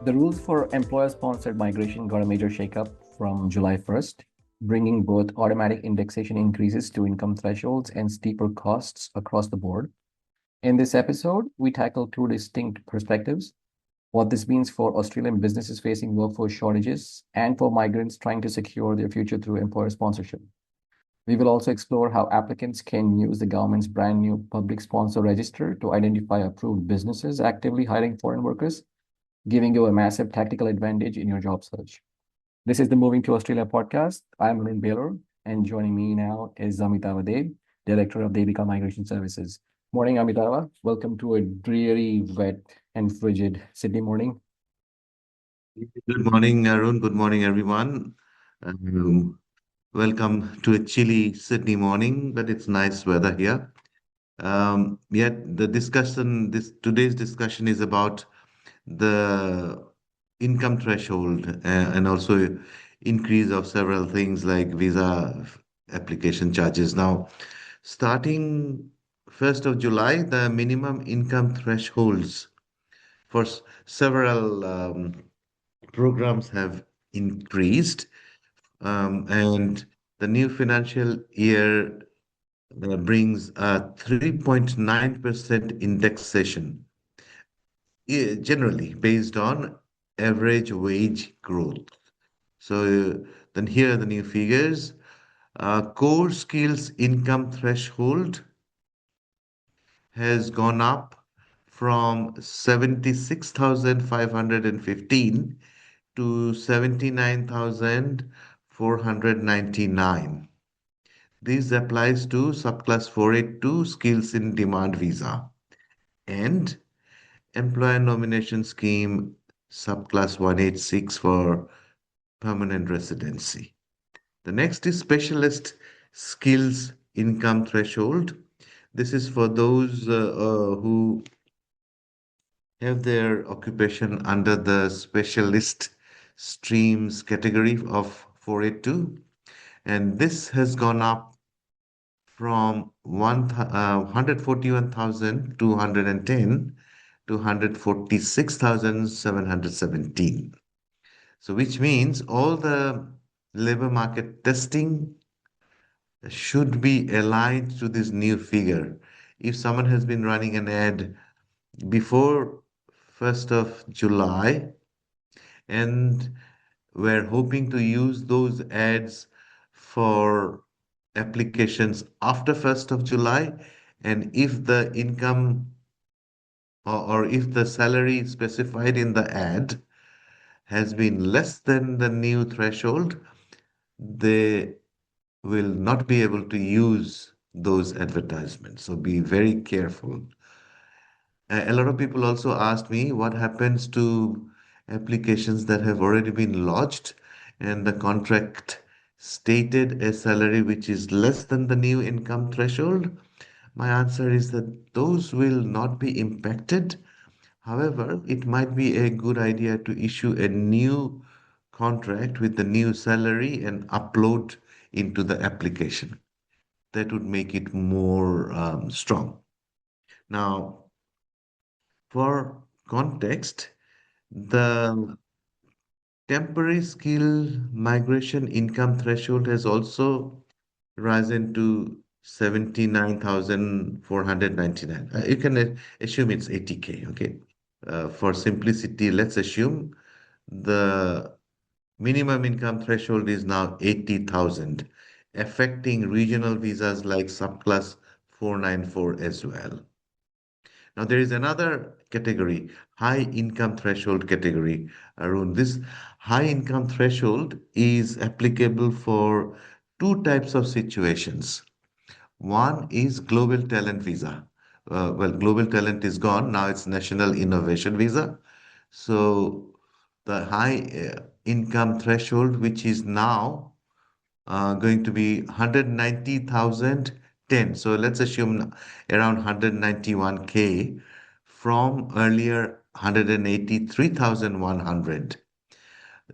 The rules for employer-sponsored migration got a major shakeup from July 1st, bringing both automatic indexation increases to income thresholds and steeper costs across the board. In this episode, we tackle two distinct perspectives: what this means for Australian businesses facing workforce shortages and for migrants trying to secure their future through employer sponsorship. We will also explore how applicants can use the government's brand new public sponsor register to identify approved businesses actively hiring foreign workers, giving you a massive tactical advantage in your job search. This is the Moving to Australia podcast. I'm Arun Baylor, and joining me now is Amitava Deb, Director of Debika Migration Services. Morning, Amitava. Welcome to a dreary, wet, and frigid Sydney morning. Good morning, Arun. Good morning, everyone. Um, Welcome to a chilly Sydney morning, but it's nice weather here. Yet the discussion, this today's discussion is about the income threshold and also increase of several things like visa application charges. Now, starting 1st of July, the minimum income thresholds for several programs have increased, and the new financial year brings a 3.9% indexation, generally based on average wage growth. So then here are the new figures. Core skills income threshold has gone up from 76,515 to 79,499. This applies to subclass 482 skills in demand visa and employer nomination scheme subclass 186 for permanent residency. The next is specialist skills income threshold. This is for those who have their occupation under the specialist streams category of 482, and this has gone up from 141,210 to 146,717. So, which means all the labor market testing should be aligned to this new figure. If someone has been running an ad before 1st of July and we're hoping to use those ads for applications after 1st of July. And if the income or if the salary specified in the ad has been less than the new threshold, they will not be able to use those advertisements. So be very careful. A lot of people also asked me what happens to applications that have already been lodged and the contract stated a salary which is less than the new income threshold. My answer is that those will not be impacted. However, it might be a good idea to issue a new contract with the new salary and upload into the application. That would make it more strong. Now, for context, the temporary skill migration income threshold has also risen to 79,499. You can assume it's 80K, okay? For simplicity, let's assume the minimum income threshold is now 80,000, affecting regional visas like subclass 494 as well. Now, there is another category, high income threshold category. Arun, this high income threshold is applicable for two types of situations. One is global talent visa. Global talent is gone. Now it's national innovation visa. So the high income threshold, which is now going to be 190,010. So let's assume around 191K from earlier 183,100.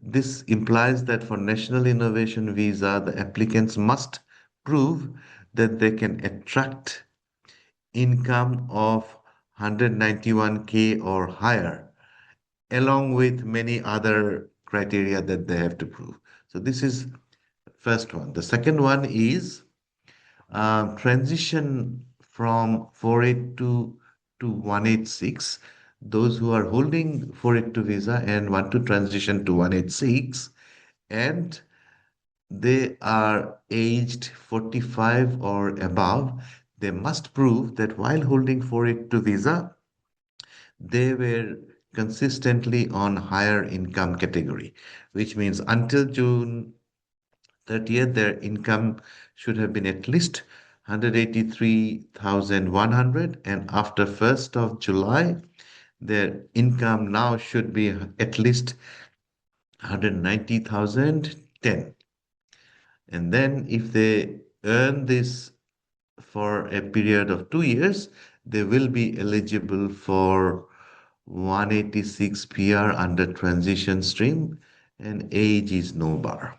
This implies that for National Innovation Visa, the applicants must prove that they can attract income of 191K or higher along with many other criteria that they have to prove. So this is first one. The second one is transition from 482 to 186. Those who are holding 482 visa and want to transition to 186, and they are aged 45 or above, they must prove that while holding 482 visa, they were consistently on higher income category, which means until June 30th, their income should have been at least 183,100, and after 1st of July, their income now should be at least 190,010. And then if they earn this for a period of 2 years, they will be eligible for 186 PR under transition stream, and age is no bar.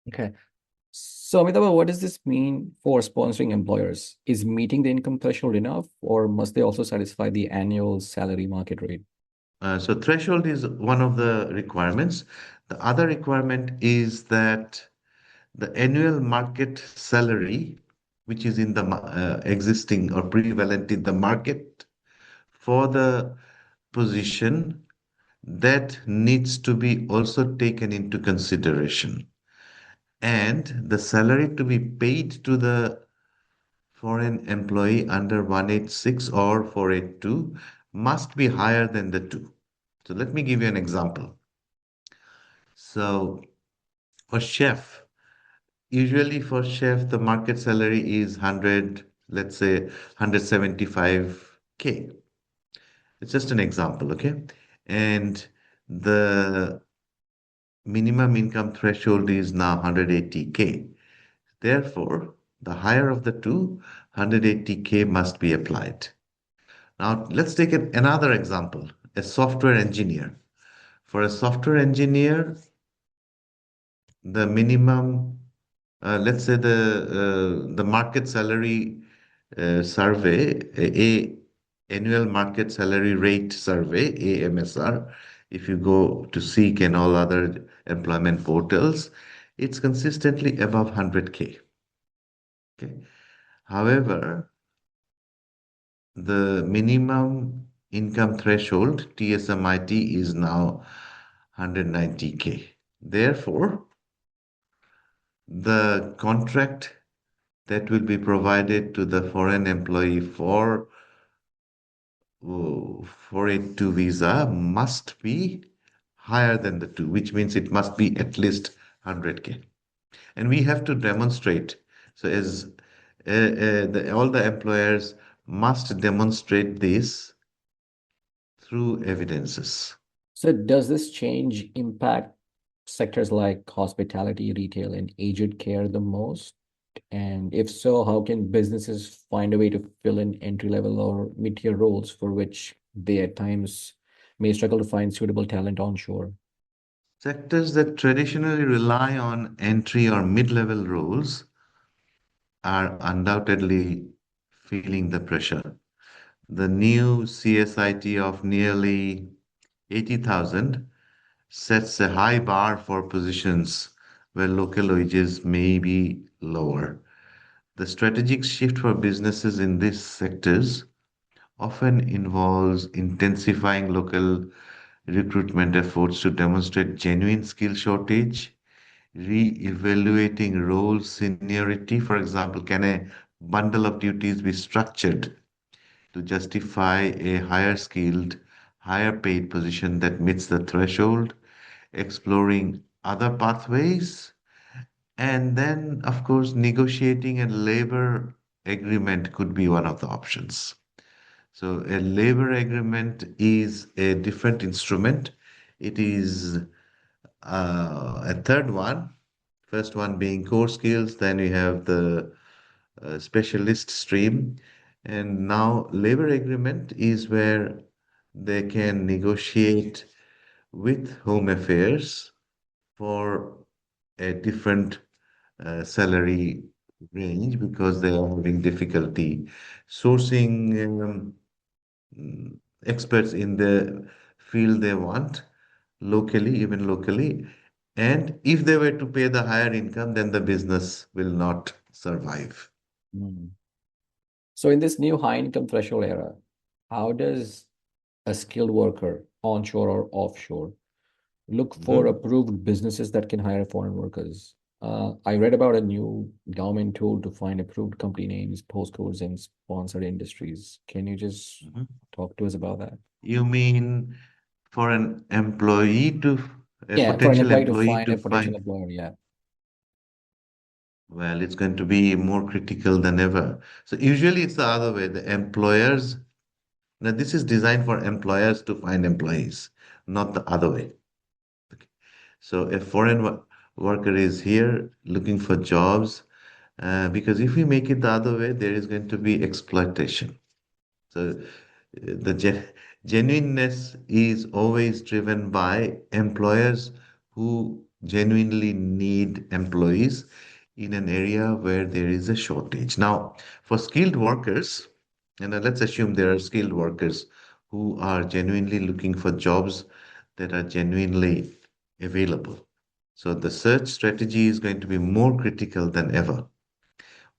Okay. So, Amitabh, what does this mean for sponsoring employers? Is meeting the income threshold enough, or must they also satisfy the annual salary market rate? So threshold is one of the requirements. The other requirement is that the annual market salary, which is in the existing or prevalent in the market for the position, that needs to be also taken into consideration. And the salary to be paid to the foreign employee under 186 or 482 must be higher than the two. So let me give you an example. So for chef, usually for chef, the market salary is 100, let's say 175K. It's just an example, okay? And the minimum income threshold is now 180K. Therefore, the higher of the two, 180K must be applied. Now, let's take another example, a software engineer. For a software engineer, the minimum, let's say the market salary survey, a annual market salary rate survey, AMSR, if you go to Seek and all other employment portals, it's consistently above 100K. Okay. However, the minimum income threshold, TSMIT, is now 190K. Therefore, the contract that will be provided to the foreign employee for it to visa must be higher than the two, which means it must be at least 100K. And we have to demonstrate. So, as all the employers must demonstrate this through evidences. So, does this change impact sectors like hospitality, retail, and aged care the most? And if so, how can businesses find a way to fill in entry-level or mid-tier roles for which they at times may struggle to find suitable talent onshore? Sectors that traditionally rely on entry or mid level roles are undoubtedly feeling the pressure. The new CSIT of nearly 80,000 sets a high bar for positions where local wages may be lower. The strategic shift for businesses in these sectors often involves intensifying local recruitment efforts to demonstrate genuine skill shortage, re-evaluating role seniority. For example, can a bundle of duties be structured to justify a higher skilled, higher paid position that meets the threshold, exploring other pathways, and then, of course, negotiating a labor agreement could be one of the options. So, a labor agreement is a different instrument. It is a third one. First one being core skills, then we have the specialist stream, and now labor agreement is where they can negotiate with Home Affairs for a different salary range because they are having difficulty sourcing experts in the field they want, locally, even locally. And if they were to pay the higher income, then the business will not survive. Mm. So in this new high income threshold era, how does a skilled worker, onshore or offshore, look for Mhm. approved businesses that can hire foreign workers? I read about a new government tool to find approved company names, postcodes, and sponsored industries. Can you just Mhm. talk to us about that? You mean for an employee to, a Yeah, for an potential employee to employee find to a potential find, employer. Yeah. well, it's going to be more critical than ever. So usually it's the other way. The employers, now this is designed for employers to find employees, not the other way. Okay. So a foreign worker is here looking for jobs, because if we make it the other way, there is going to be exploitation. So the genuineness is always driven by employers who genuinely need employees in an area where there is a shortage. Now, for skilled workers, and let's assume there are skilled workers who are genuinely looking for jobs that are genuinely available. So the search strategy is going to be more critical than ever.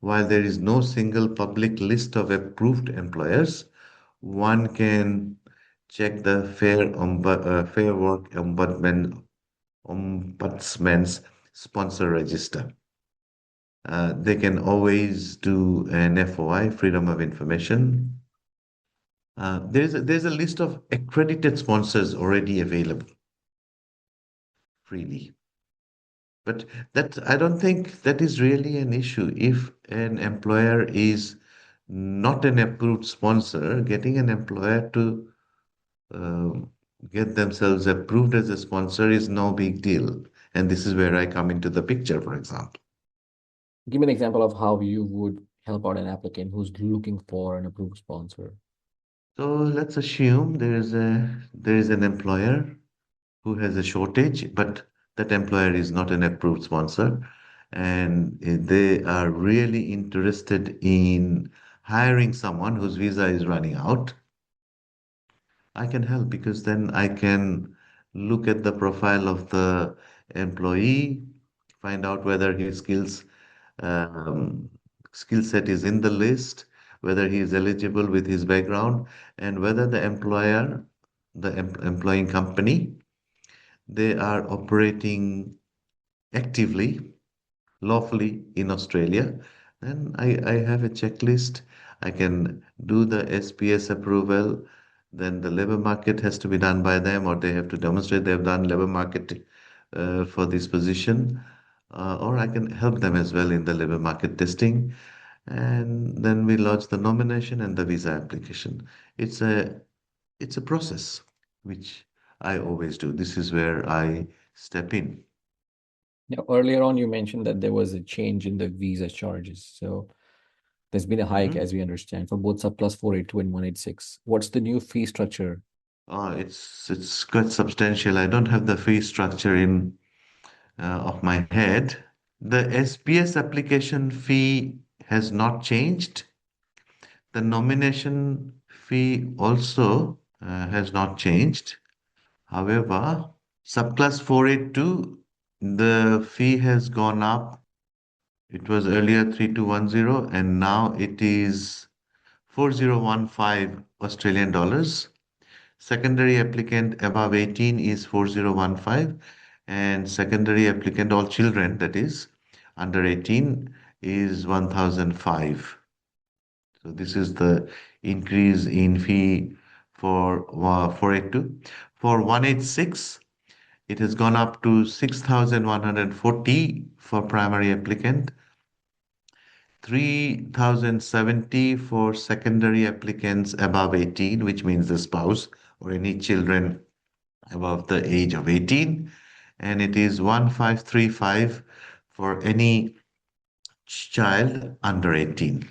While there is no single public list of approved employers, one can check the Fair Work Ombudsman's sponsor register. They can always do an FOI, Freedom of Information. There's a list of accredited sponsors already available freely. But that I don't think that is really an issue. If an employer is not an approved sponsor, getting an employer to um, get themselves approved as a sponsor is no big deal. And this is where I come into the picture, for example. Give me an example of how you would help out an applicant who's looking for an approved sponsor. So let's assume there is an employer who has a shortage, but that employer is not an approved sponsor, and they are really interested in hiring someone whose visa is running out. I can help because then I can look at the profile of the employee, find out whether his um, skill set is in the list, whether he is eligible with his background, and whether the employer, the employing company, they are operating actively, lawfully in Australia. Then I have a checklist. I can do the SPS approval. Then the labor market has to be done by them, or they have to demonstrate they have done labor market for this position. Or I can help them as well in the labor market testing. And then we lodge the nomination and the visa application. It's a it's a process which I always do. This is where I step in. Now, earlier on, you mentioned that there was a change in the visa charges. So there's been a hike, Mhm. as we understand, for both subclass 482 and 186. What's the new fee structure? It's quite substantial. I don't have the fee structure in of my head. The SPS application fee has not changed. The nomination fee also has not changed. However, subclass 482, the fee has gone up. It was earlier 3210 and now it is 4015 Australian dollars. Secondary applicant above 18 is 4015, and secondary applicant, all children that is, under 18 is 1005. So this is the increase in fee for 482. For 186, it has gone up to 6140 for primary applicant, 3070 for secondary applicants above 18, which means the spouse or any children above the age of 18, and it is 1535 for any child under 18.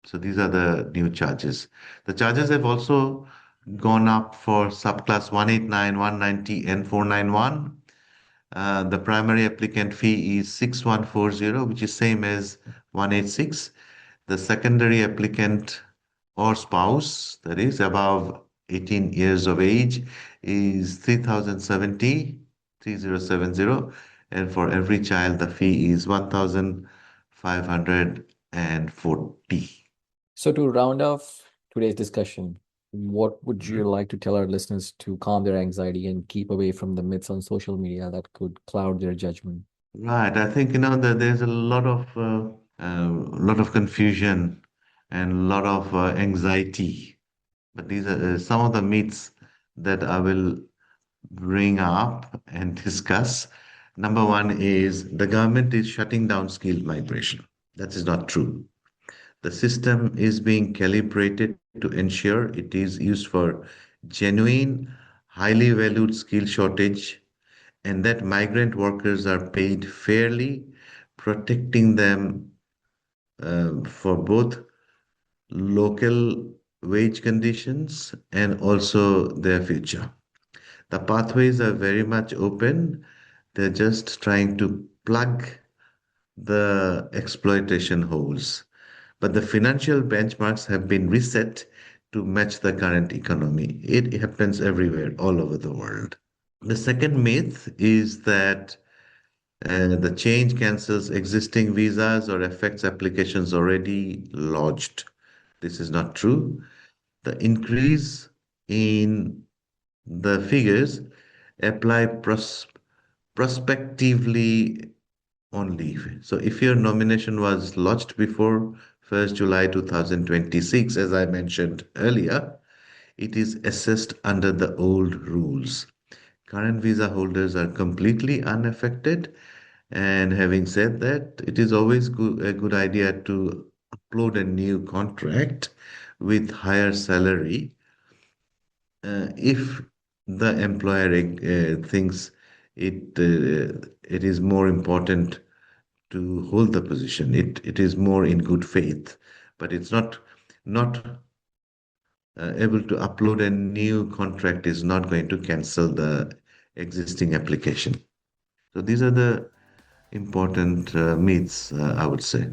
So these are the new charges. The charges have also gone up for subclass 189, 190, and 491. The primary applicant fee is 6140, which is same as 186. The secondary applicant or spouse, that is above 18 years of age is 3070, and for every child the fee is 1540. So, to round off today's discussion, what would you like to tell our listeners to calm their anxiety and keep away from the myths on social media that could cloud their judgment? Right. I think that there's a lot of confusion and a lot of anxiety. But these are some of the myths that I will bring up and discuss. Number one is the government is shutting down skilled migration. That is not true. The system is being calibrated to ensure it is used for genuine, highly valued skill shortage, and that migrant workers are paid fairly, protecting them for both local wage conditions and also their future. The pathways are very much open. They're just trying to plug the exploitation holes. But the financial benchmarks have been reset to match the current economy. It happens everywhere, all over the world. The second myth is that the change cancels existing visas or affects applications already lodged. This is not true. The increase in the figures apply prospectively only. So if your nomination was lodged before 1st July 2026, as I mentioned earlier, it is assessed under the old rules. Current visa holders are completely unaffected. And having said that, it is always a good idea to upload a new contract with higher salary if the employer thinks it is more important to hold the position. It is more in good faith, but it's not able to upload a new contract is not going to cancel the existing application. So these are the important myths, I would say.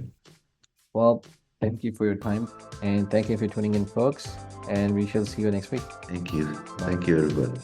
Well, thank you for your time and thank you for tuning in, folks. And we shall see you next week. Thank you. Bye. Thank you, everybody.